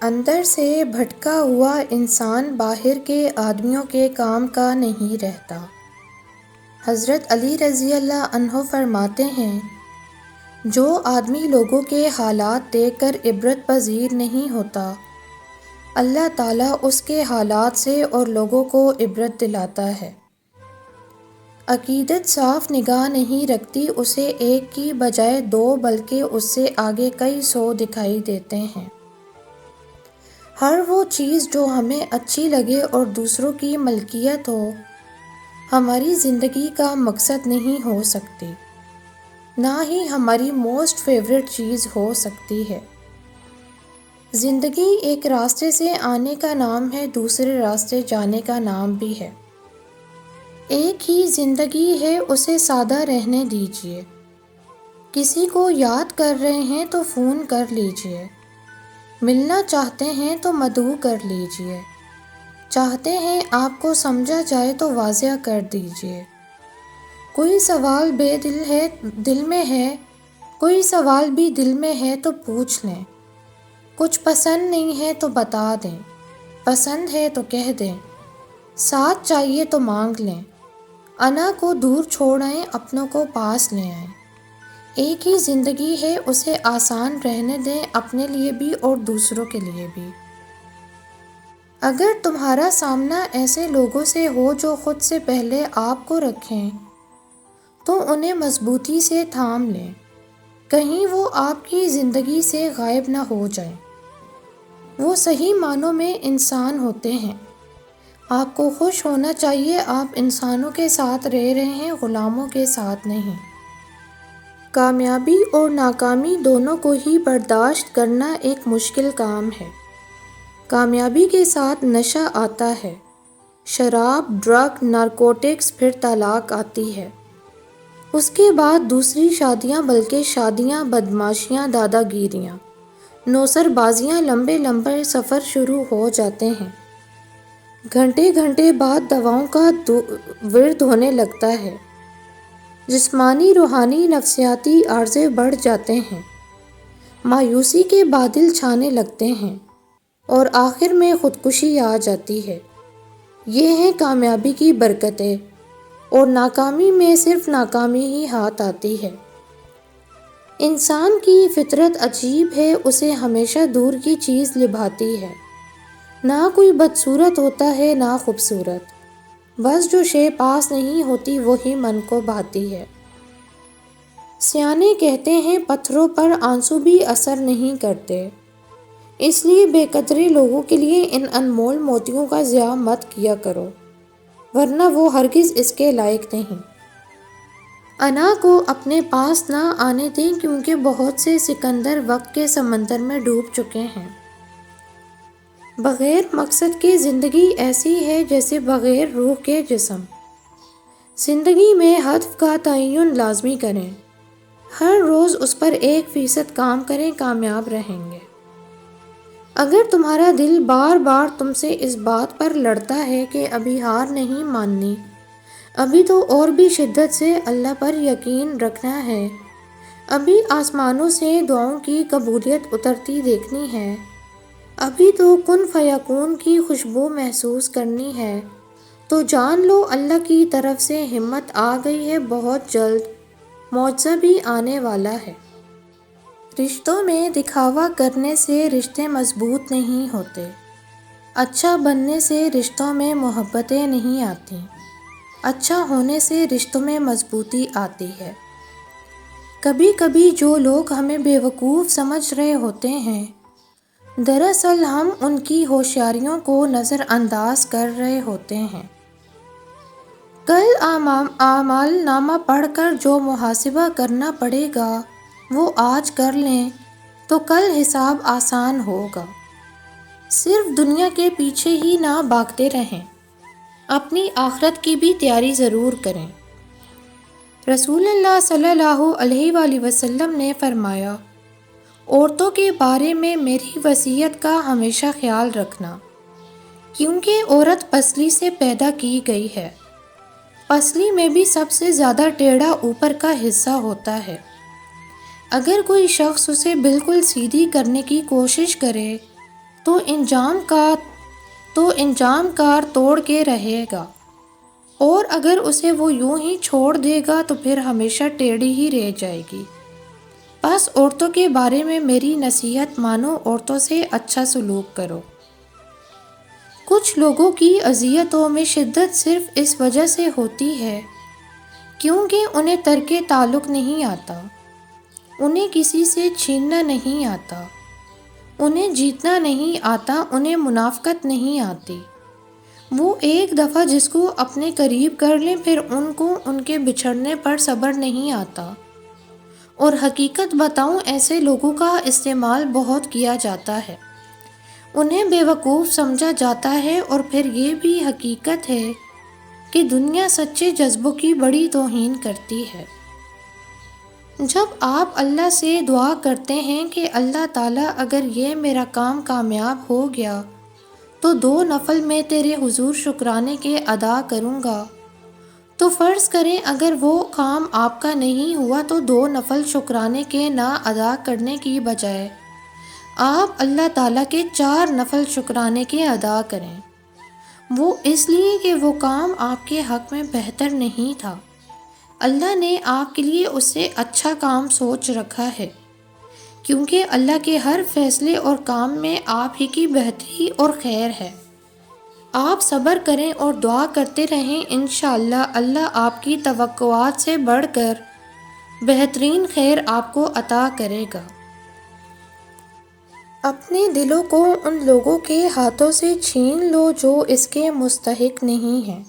اندر سے بھٹکا ہوا انسان باہر کے آدمیوں کے کام کا نہیں رہتا۔ حضرت علی رضی اللہ عنہ فرماتے ہیں، جو آدمی لوگوں کے حالات دیکھ کر عبرت پذیر نہیں ہوتا، اللہ تعالیٰ اس کے حالات سے اور لوگوں کو عبرت دلاتا ہے۔ عقیدت صاف نگاہ نہیں رکھتی، اسے ایک کی بجائے دو بلکہ اس سے آگے کئی سو دکھائی دیتے ہیں۔ ہر وہ چیز جو ہمیں اچھی لگے اور دوسروں کی ملکیت ہو، ہماری زندگی کا مقصد نہیں ہو سکتی، نہ ہی ہماری موسٹ فیوریٹ چیز ہو سکتی ہے۔ زندگی ایک راستے سے آنے کا نام ہے، دوسرے راستے جانے کا نام بھی ہے۔ ایک ہی زندگی ہے، اسے سادہ رہنے دیجیے۔ کسی کو یاد کر رہے ہیں تو فون کر لیجیے، ملنا چاہتے ہیں تو مدعو کر لیجیے، چاہتے ہیں آپ کو سمجھا جائے تو واضح کر دیجیے۔ کوئی سوال دل میں ہے، کوئی سوال بھی دل میں ہے تو پوچھ لیں، کچھ پسند نہیں ہے تو بتا دیں، پسند ہے تو کہہ دیں، ساتھ چاہیے تو مانگ لیں، انا کو دور چھوڑ آئیں، اپنوں کو پاس لے آئیں۔ ایک ہی زندگی ہے، اسے آسان رہنے دیں، اپنے لیے بھی اور دوسروں کے لیے بھی۔ اگر تمہارا سامنا ایسے لوگوں سے ہو جو خود سے پہلے آپ کو رکھیں، تو انہیں مضبوطی سے تھام لیں، کہیں وہ آپ کی زندگی سے غائب نہ ہو جائیں۔ وہ صحیح معنوں میں انسان ہوتے ہیں۔ آپ کو خوش ہونا چاہیے، آپ انسانوں کے ساتھ رہ رہے ہیں، غلاموں کے ساتھ نہیں۔ کامیابی اور ناکامی دونوں کو ہی برداشت کرنا ایک مشکل کام ہے۔ کامیابی کے ساتھ نشہ آتا ہے، شراب، ڈرگ، نارکوٹکس، پھر طلاق آتی ہے۔ اس کے بعد دوسری شادیاں، بلکہ شادیاں، بدمعاشیاں، دادا گیریاں، نوسر بازیاں، لمبے لمبے سفر شروع ہو جاتے ہیں۔ گھنٹے گھنٹے بعد دواؤں کا ورد ہونے لگتا ہے۔ جسمانی، روحانی، نفسیاتی عارضے بڑھ جاتے ہیں، مایوسی کے بادل چھانے لگتے ہیں، اور آخر میں خودکشی آ جاتی ہے۔ یہ ہیں کامیابی کی برکتیں، اور ناکامی میں صرف ناکامی ہی ہاتھ آتی ہے۔ انسان کی فطرت عجیب ہے، اسے ہمیشہ دور کی چیز لبھاتی ہے۔ نہ کوئی بدصورت ہوتا ہے، نہ خوبصورت، بس جو شے پاس نہیں ہوتی وہی من کو بھاتی ہے۔ سیانے کہتے ہیں، پتھروں پر آنسو بھی اثر نہیں کرتے، اس لیے بے قدرے لوگوں کے لیے ان انمول موتیوں کا ضیاع مت کیا کرو، ورنہ وہ ہرگز اس کے لائق نہیں۔ انا کو اپنے پاس نہ آنے دیں، کیونکہ بہت سے سکندر وقت کے سمندر میں ڈوب چکے ہیں۔ بغیر مقصد کے زندگی ایسی ہے جیسے بغیر روح کے جسم۔ زندگی میں ہدف کا تعین لازمی کریں، ہر روز اس پر 1% کام کریں، کامیاب رہیں گے۔ اگر تمہارا دل بار بار تم سے اس بات پر لڑتا ہے کہ ابھی ہار نہیں ماننی، ابھی تو اور بھی شدت سے اللہ پر یقین رکھنا ہے، ابھی آسمانوں سے دعاؤں کی قبولیت اترتی دیکھنی ہے، ابھی تو کن فیکون کی خوشبو محسوس کرنی ہے، تو جان لو اللہ کی طرف سے ہمت آ گئی ہے، بہت جلد معجزہ بھی آنے والا ہے۔ رشتوں میں دکھاوا کرنے سے رشتے مضبوط نہیں ہوتے، اچھا بننے سے رشتوں میں محبتیں نہیں آتی، اچھا ہونے سے رشتوں میں مضبوطی آتی ہے۔ کبھی کبھی جو لوگ ہمیں بیوقوف سمجھ رہے ہوتے ہیں، دراصل ہم ان کی ہوشیاریوں کو نظر انداز کر رہے ہوتے ہیں۔ کل اعمال نامہ پڑھ کر جو محاسبہ کرنا پڑے گا وہ آج کر لیں تو کل حساب آسان ہوگا۔ صرف دنیا کے پیچھے ہی نہ بھاگتے رہیں، اپنی آخرت کی بھی تیاری ضرور کریں۔ رسول اللہ صلی اللہ علیہ وآلہ وسلم نے فرمایا، عورتوں کے بارے میں میری وصیت کا ہمیشہ خیال رکھنا، کیونکہ عورت پسلی سے پیدا کی گئی ہے، پسلی میں بھی سب سے زیادہ ٹیڑھا اوپر کا حصہ ہوتا ہے۔ اگر کوئی شخص اسے بالکل سیدھی کرنے کی کوشش کرے تو انجام کار توڑ کے رہے گا، اور اگر اسے وہ یوں ہی چھوڑ دے گا تو پھر ہمیشہ ٹیڑھی ہی رہ جائے گی۔ بس عورتوں کے بارے میں میری نصیحت مانو، عورتوں سے اچھا سلوک کرو۔ کچھ لوگوں کی اذیتوں میں شدت صرف اس وجہ سے ہوتی ہے کیونکہ انہیں ترک تعلق نہیں آتا، انہیں کسی سے چھیننا نہیں آتا، انہیں جیتنا نہیں آتا، انہیں منافقت نہیں آتی۔ وہ ایک دفعہ جس کو اپنے قریب کر لیں پھر ان کو ان کے بچھڑنے پر صبر نہیں آتا۔ اور حقیقت بتاؤں، ایسے لوگوں کا استعمال بہت کیا جاتا ہے، انہیں بیوقوف سمجھا جاتا ہے، اور پھر یہ بھی حقیقت ہے کہ دنیا سچے جذبوں کی بڑی توہین کرتی ہے۔ جب آپ اللہ سے دعا کرتے ہیں کہ اللہ تعالیٰ اگر یہ میرا کام کامیاب ہو گیا تو 2 نفل میں تیرے حضور شکرانے کے ادا کروں گا، تو فرض کریں اگر وہ کام آپ کا نہیں ہوا تو 2 نفل شکرانے کے نہ ادا کرنے کی بجائے آپ اللہ تعالیٰ کے 4 نفل شکرانے کے ادا کریں۔ وہ اس لیے کہ وہ کام آپ کے حق میں بہتر نہیں تھا، اللہ نے آپ کے لیے اس سے اچھا کام سوچ رکھا ہے، کیونکہ اللہ کے ہر فیصلے اور کام میں آپ ہی کی بہتری اور خیر ہے۔ آپ صبر کریں اور دعا کرتے رہیں، انشاءاللہ اللہ آپ کی توقعات سے بڑھ کر بہترین خیر آپ کو عطا کرے گا۔ اپنے دلوں کو ان لوگوں کے ہاتھوں سے چھین لو جو اس کے مستحق نہیں ہیں۔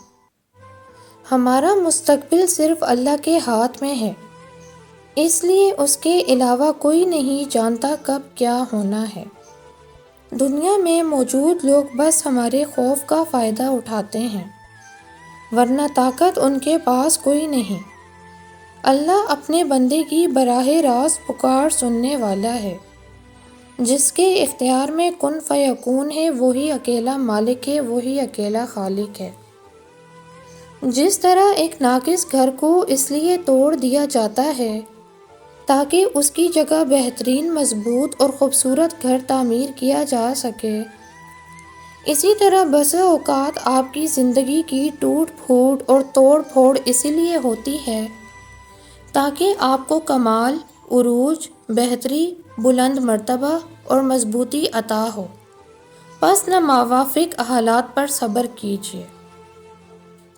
ہمارا مستقبل صرف اللہ کے ہاتھ میں ہے، اس لیے اس کے علاوہ کوئی نہیں جانتا کب کیا ہونا ہے۔ دنیا میں موجود لوگ بس ہمارے خوف کا فائدہ اٹھاتے ہیں، ورنہ طاقت ان کے پاس کوئی نہیں۔ اللہ اپنے بندے کی براہ راست پکار سننے والا ہے، جس کے اختیار میں کن فیکون ہے، وہی اکیلا مالک ہے، وہی اکیلا خالق ہے۔ جس طرح ایک ناقص گھر کو اس لیے توڑ دیا جاتا ہے تاکہ اس کی جگہ بہترین، مضبوط اور خوبصورت گھر تعمیر کیا جا سکے، اسی طرح بسا اوقات آپ کی زندگی کی ٹوٹ پھوٹ اور توڑ پھوڑ اسی لیے ہوتی ہے تاکہ آپ کو کمال، عروج، بہتری، بلند مرتبہ اور مضبوطی عطا ہو۔ پس ناموافق حالات پر صبر کیجیے۔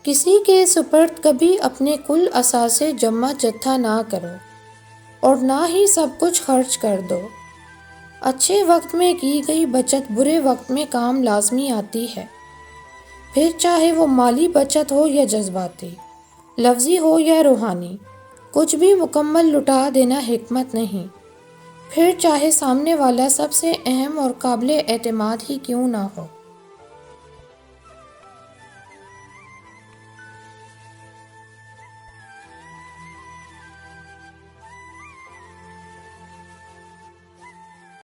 کسی کے سپرد کبھی اپنے کل اثاثے جمع جتھا نہ کرو، اور نہ ہی سب کچھ خرچ کر دو۔ اچھے وقت میں کی گئی بچت برے وقت میں کام لازمی آتی ہے، پھر چاہے وہ مالی بچت ہو یا جذباتی، لفظی ہو یا روحانی، کچھ بھی مکمل لٹا دینا حکمت نہیں، پھر چاہے سامنے والا سب سے اہم اور قابل اعتماد ہی کیوں نہ ہو۔